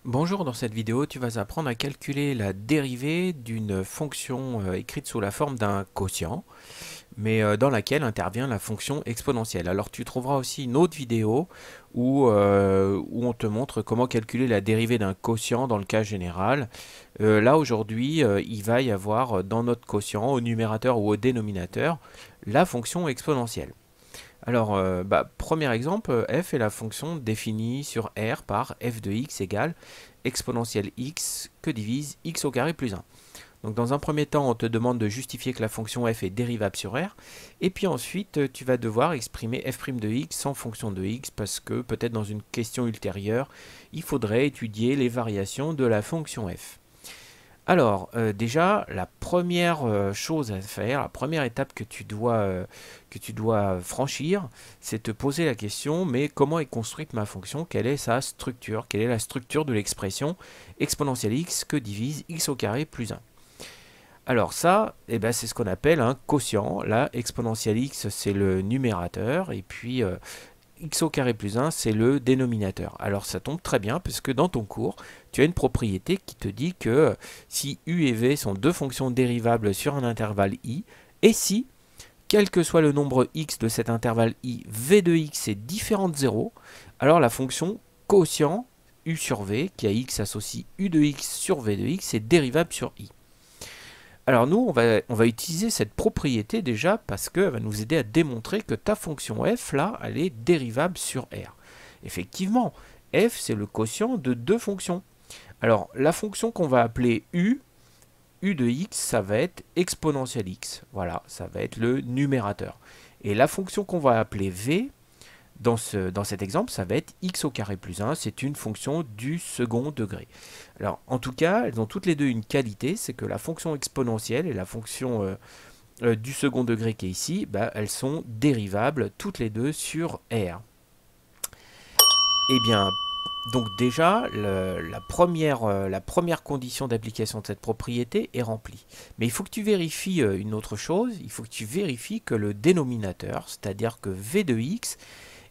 Bonjour, dans cette vidéo, tu vas apprendre à calculer la dérivée d'une fonction écrite sous la forme d'un quotient, mais dans laquelle intervient la fonction exponentielle. Alors tu trouveras aussi une autre vidéo où on te montre comment calculer la dérivée d'un quotient dans le cas général. Là aujourd'hui, il va y avoir dans notre quotient, au numérateur ou au dénominateur, la fonction exponentielle. Alors, premier exemple, f est la fonction définie sur R par f de x égale exponentielle x que divise x au carré plus 1. Donc dans un premier temps, on te demande de justifier que la fonction f est dérivable sur R, et puis ensuite, tu vas devoir exprimer f' de x en fonction de x, parce que peut-être dans une question ultérieure, il faudrait étudier les variations de la fonction f. Alors, déjà, la première chose à faire, la première étape que tu dois franchir, c'est te poser la question, mais comment est construite ma fonction? Quelle est sa structure? Quelle est la structure de l'expression exponentielle x que divise x au carré plus 1? Alors ça, c'est ce qu'on appelle un quotient. Là, exponentielle x, c'est le numérateur, et puis x au carré plus 1, c'est le dénominateur. Alors ça tombe très bien, puisque dans ton cours, tu as une propriété qui te dit que si u et v sont deux fonctions dérivables sur un intervalle i, et si, quel que soit le nombre x de cet intervalle i, v de x est différent de 0, alors la fonction quotient u sur v, qui a x associe u de x sur v de x, est dérivable sur i. Alors nous, on va utiliser cette propriété déjà parce qu'elle va nous aider à démontrer que ta fonction f, là, elle est dérivable sur R. Effectivement, f, c'est le quotient de deux fonctions. Alors, la fonction qu'on va appeler u de x, ça va être exponentielle x. Voilà, ça va être le numérateur. Et la fonction qu'on va appeler v, dans cet exemple, ça va être x au carré plus 1, c'est une fonction du second degré. Alors, en tout cas, elles ont toutes les deux une qualité, c'est que la fonction exponentielle et la fonction du second degré qui est ici, elles sont dérivables toutes les deux sur R. Eh bien, donc déjà, la première condition d'application de cette propriété est remplie. Mais il faut que tu vérifies une autre chose, il faut que tu vérifies que le dénominateur, c'est-à-dire que v de x,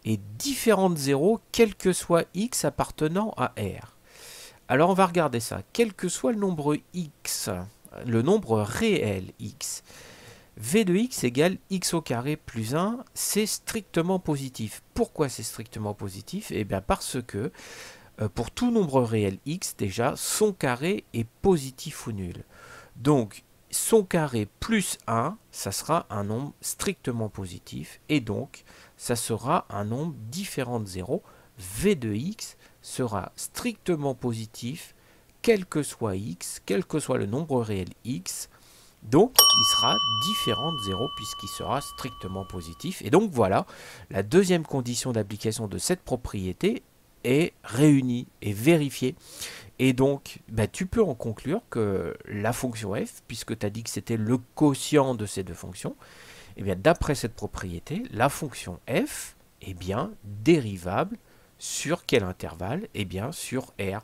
est différent de 0, quel que soit x appartenant à R. Alors on va regarder ça. Quel que soit le nombre x, le nombre réel x, v de x égale x au carré plus 1, c'est strictement positif. Pourquoi c'est strictement positif? Eh bien parce que pour tout nombre réel x, déjà, son carré est positif ou nul. Donc son carré plus 1, ça sera un nombre strictement positif, et donc ça sera un nombre différent de 0. V de x sera strictement positif, quel que soit x, quel que soit le nombre réel x, donc il sera différent de 0 puisqu'il sera strictement positif. Et donc voilà, la deuxième condition d'application de cette propriété est réunie et vérifiée. Et donc, tu peux en conclure que la fonction f, puisque tu as dit que c'était le quotient de ces deux fonctions, et bien d'après cette propriété, la fonction f est bien dérivable sur quel intervalle? Eh bien sur R.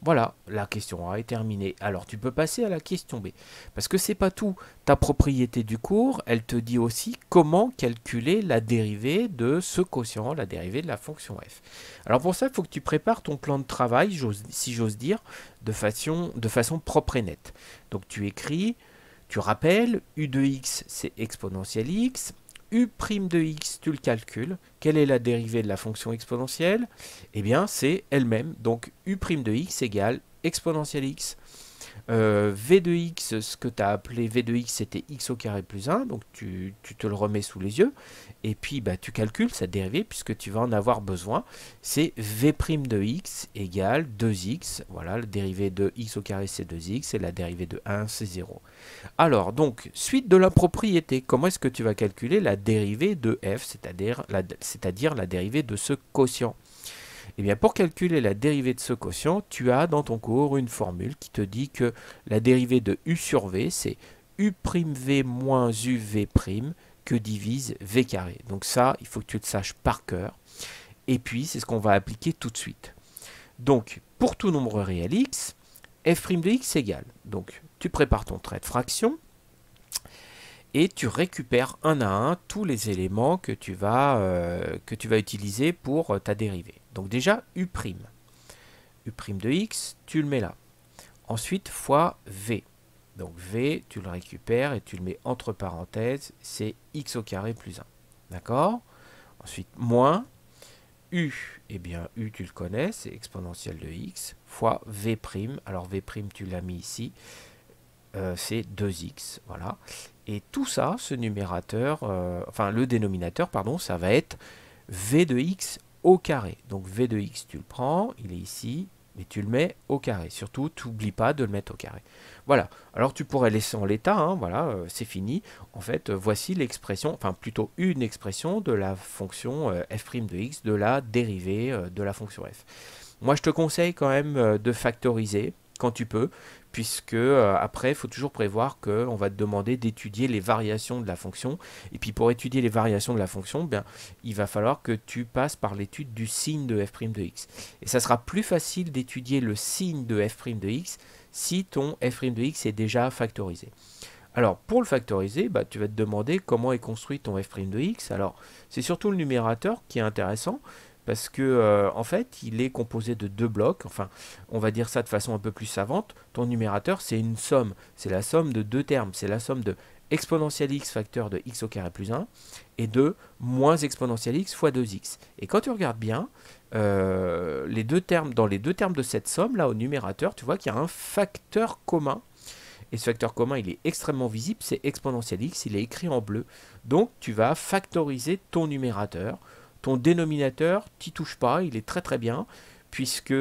Voilà, la question A est terminée. Alors tu peux passer à la question B. Parce que c'est pas tout. Ta propriété du cours, elle te dit aussi comment calculer la dérivée de ce quotient, la dérivée de la fonction f. Alors pour ça, il faut que tu prépares ton plan de travail, si j'ose dire, de façon propre et nette. Donc tu écris, tu rappelles, u de x c'est exponentielle x, u' de x, tu le calcules. Quelle est la dérivée de la fonction exponentielle? Eh bien, c'est elle-même. Donc, u' de x égale exponentielle x. V de x, ce que tu as appelé V de x, c'était x au carré plus 1. Donc, tu te le remets sous les yeux. Et puis, tu calcules sa dérivée puisque tu vas en avoir besoin. C'est V' de x égale 2x. Voilà, la dérivée de x au carré, c'est 2x. Et la dérivée de 1, c'est 0. Alors, donc, suite de la propriété, comment est-ce que tu vas calculer la dérivée de f, c'est-à-dire la dérivée de ce quotient? Eh bien, pour calculer la dérivée de ce quotient, tu as dans ton cours une formule qui te dit que la dérivée de u sur v, c'est u'v moins uv' que divise v carré. Donc ça, il faut que tu le saches par cœur. Et puis, c'est ce qu'on va appliquer tout de suite. Donc, pour tout nombre réel x, f' de x égale. Donc tu prépares ton trait de fraction et tu récupères un à un tous les éléments que tu vas utiliser pour ta dérivée. Donc déjà u'. U' de x, tu le mets là. Ensuite fois v. Donc v, tu le récupères et tu le mets entre parenthèses, c'est x au carré plus 1. D'accord? Ensuite, moins u, eh bien u tu le connais, c'est exponentielle de x, fois v', alors v' tu l'as mis ici, c'est 2x, voilà. Et tout ça, ce numérateur, enfin le dénominateur, pardon, ça va être v de x au carré. Donc v de x, tu le prends, il est ici, mais tu le mets au carré. Surtout, tu n'oublies pas de le mettre au carré. Voilà. Alors tu pourrais laisser en l'état, hein, voilà, c'est fini. En fait, voici l'expression, enfin plutôt une expression de la fonction f' de x, de la dérivée de la fonction f. Moi, je te conseille quand même de factoriser quand tu peux, puisque après, il faut toujours prévoir qu'on va te demander d'étudier les variations de la fonction. Et puis pour étudier les variations de la fonction, bien, il va falloir que tu passes par l'étude du signe de f' de x. Et ça sera plus facile d'étudier le signe de f' de x si ton f' de x est déjà factorisé. Alors, pour le factoriser, bah, tu vas te demander comment est construit ton f' de x. Alors, c'est surtout le numérateur qui est intéressant, parce que en fait, il est composé de deux blocs. Enfin, on va dire ça de façon un peu plus savante. Ton numérateur, c'est une somme. C'est la somme de deux termes. C'est la somme de exponentielle x facteur de x au carré plus 1 et de moins exponentielle x fois 2x. Et quand tu regardes bien, dans les deux termes de cette somme, là, au numérateur, tu vois qu'il y a un facteur commun. Et ce facteur commun, il est extrêmement visible, c'est exponentielle x, il est écrit en bleu. Donc, tu vas factoriser ton numérateur. Ton dénominateur, tu n'y touches pas, il est très très bien, puisque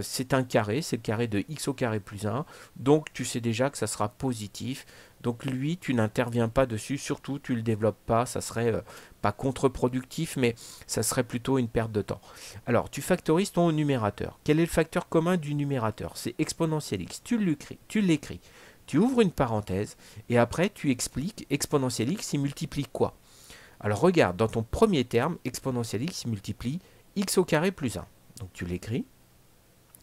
c'est un carré, c'est le carré de x au carré plus 1. Donc, tu sais déjà que ça sera positif. Donc, lui, tu n'interviens pas dessus, surtout, tu ne le développes pas, ça serait pas contre-productif, mais ça serait plutôt une perte de temps. Alors, tu factorises ton numérateur. Quel est le facteur commun du numérateur? C'est exponentielle x. Tu l'écris. Tu ouvres une parenthèse et après tu expliques exponentielle x, il multiplie quoi? Alors regarde, dans ton premier terme, exponentielle x multiplie x au carré plus 1. Donc tu l'écris.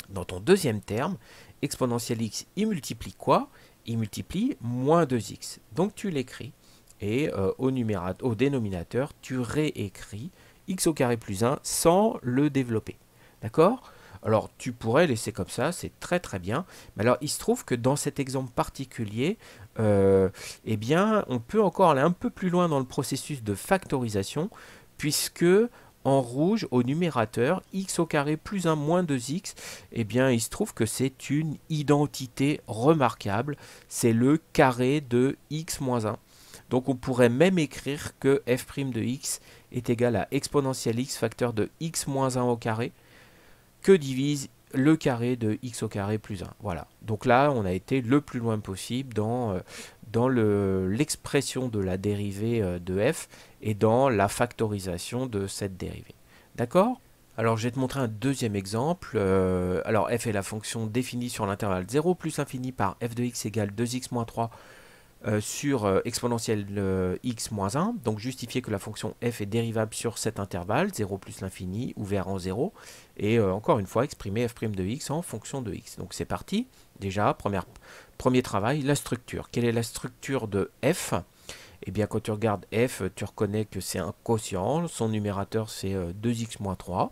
Dans ton deuxième terme, exponentielle x, il multiplie quoi? Il multiplie moins 2x. Donc tu l'écris. Et au dénominateur, tu réécris x au carré plus 1 sans le développer. D'accord? Alors, tu pourrais laisser comme ça, c'est très très bien. Mais alors, il se trouve que dans cet exemple particulier, eh bien, on peut encore aller un peu plus loin dans le processus de factorisation, puisque en rouge, au numérateur, x au carré plus 1 moins 2x, eh bien, il se trouve que c'est une identité remarquable. C'est le carré de x moins 1. Donc, on pourrait même écrire que f' de x est égal à exponentielle x facteur de x moins 1 au carré, que divise le carré de x au carré plus 1. Voilà. Donc là, on a été le plus loin possible dans l'expression de la dérivée de f et dans la factorisation de cette dérivée. D'accord? Alors, je vais te montrer un deuxième exemple. Alors, f est la fonction définie sur l'intervalle 0 plus l'infini par f de x égale 2x moins 3 sur exponentielle x moins 1, donc justifier que la fonction f est dérivable sur cet intervalle, 0 plus l'infini, ouvert en 0, et encore une fois, exprimer f' de x en fonction de x. Donc c'est parti, déjà, premier travail, la structure. Quelle est la structure de f? Eh bien, quand tu regardes f, tu reconnais que c'est un quotient, son numérateur c'est 2x moins 3,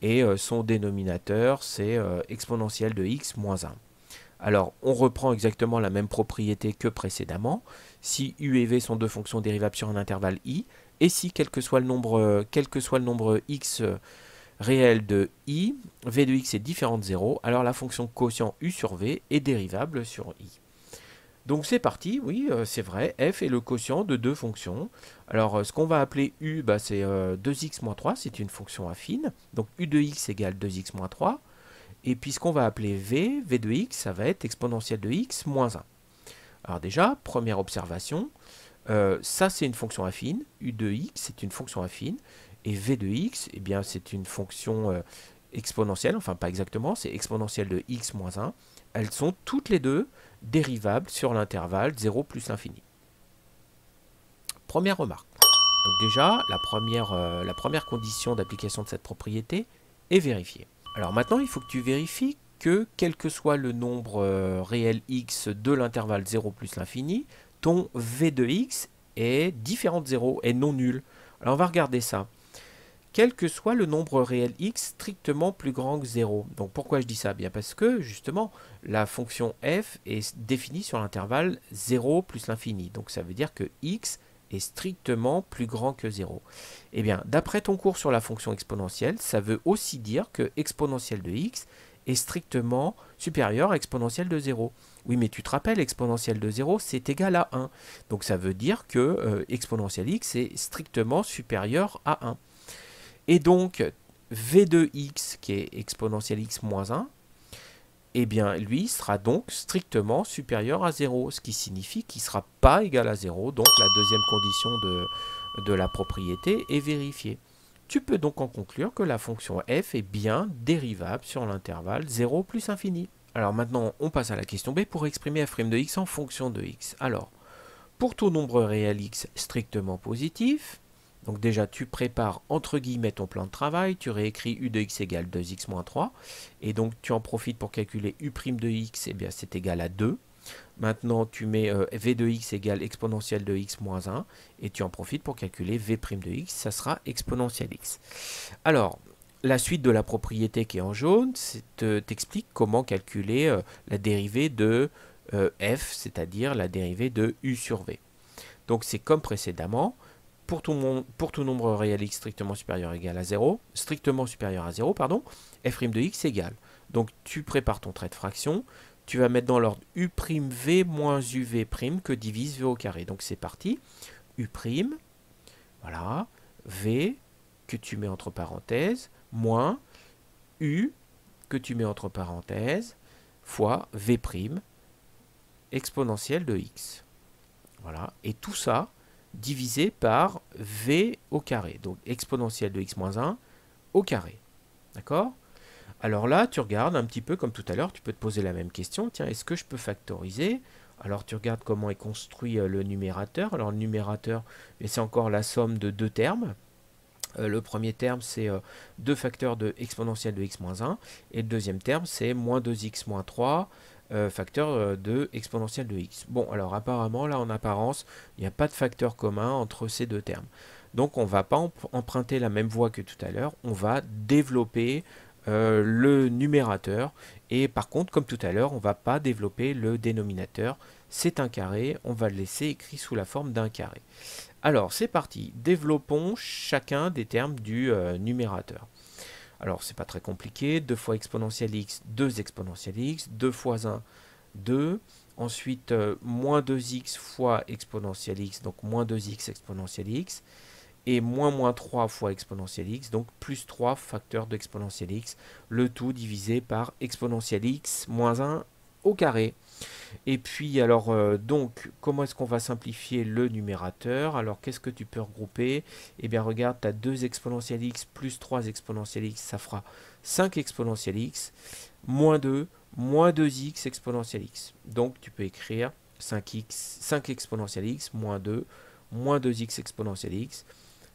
et son dénominateur c'est exponentielle de x moins 1. Alors, on reprend exactement la même propriété que précédemment. Si u et v sont deux fonctions dérivables sur un intervalle i, et si quel que soit le nombre x réel de i, v de x est différent de 0, alors la fonction quotient u sur v est dérivable sur i. Donc c'est parti, oui, c'est vrai, f est le quotient de deux fonctions. Alors ce qu'on va appeler u, bah, c'est 2x moins 3, c'est une fonction affine. Donc u de x égale 2x moins 3. Et puis ce qu'on va appeler v de x, ça va être exponentielle de x moins 1. Alors déjà, première observation, ça c'est une fonction affine, u de x c'est une fonction affine, et v de x, eh bien c'est une fonction exponentielle, enfin pas exactement, c'est exponentielle de x moins 1. Elles sont toutes les deux dérivables sur l'intervalle 0 plus l'infini. Première remarque. Donc déjà, la première condition d'application de cette propriété est vérifiée. Alors maintenant, il faut que tu vérifies que quel que soit le nombre réel x de l'intervalle 0 plus l'infini, ton v de x est différent de 0, est non nul. Alors on va regarder ça. Quel que soit le nombre réel x strictement plus grand que 0. Donc pourquoi je dis ça? Bien parce que justement la fonction f est définie sur l'intervalle 0 plus l'infini. Donc ça veut dire que x est strictement plus grand que 0. Eh bien, d'après ton cours sur la fonction exponentielle, ça veut aussi dire que exponentielle de x est strictement supérieur à exponentielle de 0. Oui, mais tu te rappelles, exponentielle de 0, c'est égal à 1. Donc ça veut dire que exponentielle x est strictement supérieur à 1. Et donc, v de x, qui est exponentielle x moins 1, eh bien, lui sera donc strictement supérieur à 0, ce qui signifie qu'il ne sera pas égal à 0, donc la deuxième condition de la propriété est vérifiée. Tu peux donc en conclure que la fonction f est bien dérivable sur l'intervalle 0 plus infini. Alors maintenant, on passe à la question B pour exprimer f' de x en fonction de x. Alors, pour tout nombre réel x strictement positif, donc déjà, tu prépares entre guillemets ton plan de travail, tu réécris u de x égale 2x moins 3, et donc tu en profites pour calculer u' de x, et bien c'est égal à 2. Maintenant, tu mets v de x égale exponentielle de x moins 1, et tu en profites pour calculer v' de x, ça sera exponentielle x. Alors, la suite de la propriété qui est en jaune, t'explique comment calculer la dérivée de f, c'est-à-dire la dérivée de u sur v. Donc c'est comme précédemment. Pour tout nombre réel x strictement supérieur à 0, pardon, f' de x égale. Donc tu prépares ton trait de fraction, tu vas mettre dans l'ordre u'v moins uv' que divise v au carré. Donc c'est parti, u', voilà, v que tu mets entre parenthèses, moins u que tu mets entre parenthèses, fois v' exponentielle de x. Voilà, et tout ça divisé par v au carré, donc exponentielle de x moins 1 au carré. D'accord? Alors là, tu regardes un petit peu comme tout à l'heure, tu peux te poser la même question. Tiens, est-ce que je peux factoriser? Alors tu regardes comment est construit le numérateur. Alors le numérateur, c'est encore la somme de deux termes. Le premier terme, c'est 2 facteurs de exponentielle de x moins 1. Et le deuxième terme, c'est moins 2x moins 3 facteur de exponentielle de x. Bon, alors apparemment, là, en apparence, il n'y a pas de facteur commun entre ces deux termes. Donc, on ne va pas emprunter la même voie que tout à l'heure. On va développer le numérateur. Et par contre, comme tout à l'heure, on ne va pas développer le dénominateur. C'est un carré. On va le laisser écrit sous la forme d'un carré. Alors, c'est parti. Développons chacun des termes du numérateur. Alors, c'est pas très compliqué. 2 fois exponentielle x, 2 exponentielle x. 2 fois 1, 2. Ensuite, moins 2x fois exponentielle x, donc moins 2x exponentielle x. Et moins 3 fois exponentielle x, donc plus 3 facteurs d'exponentielle x. Le tout divisé par exponentielle x moins 1 au carré. Et puis, alors, donc, comment est-ce qu'on va simplifier le numérateur? Alors, qu'est-ce que tu peux regrouper? Eh bien, regarde, tu as 2 exponentielle x plus 3 exponentielle x, ça fera 5 exponentielle x, moins 2, moins 2x exponentielle x. Donc, tu peux écrire 5 exponentielle x, moins 2, moins 2x exponentielle x,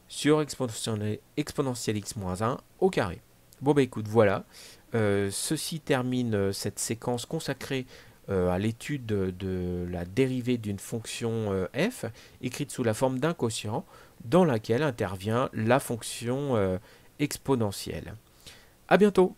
sur exponentielle x moins 1 au carré. Bon, bah écoute, voilà. Ceci termine cette séquence consacrée à l'étude de la dérivée d'une fonction f, écrite sous la forme d'un quotient, dans laquelle intervient la fonction exponentielle. À bientôt!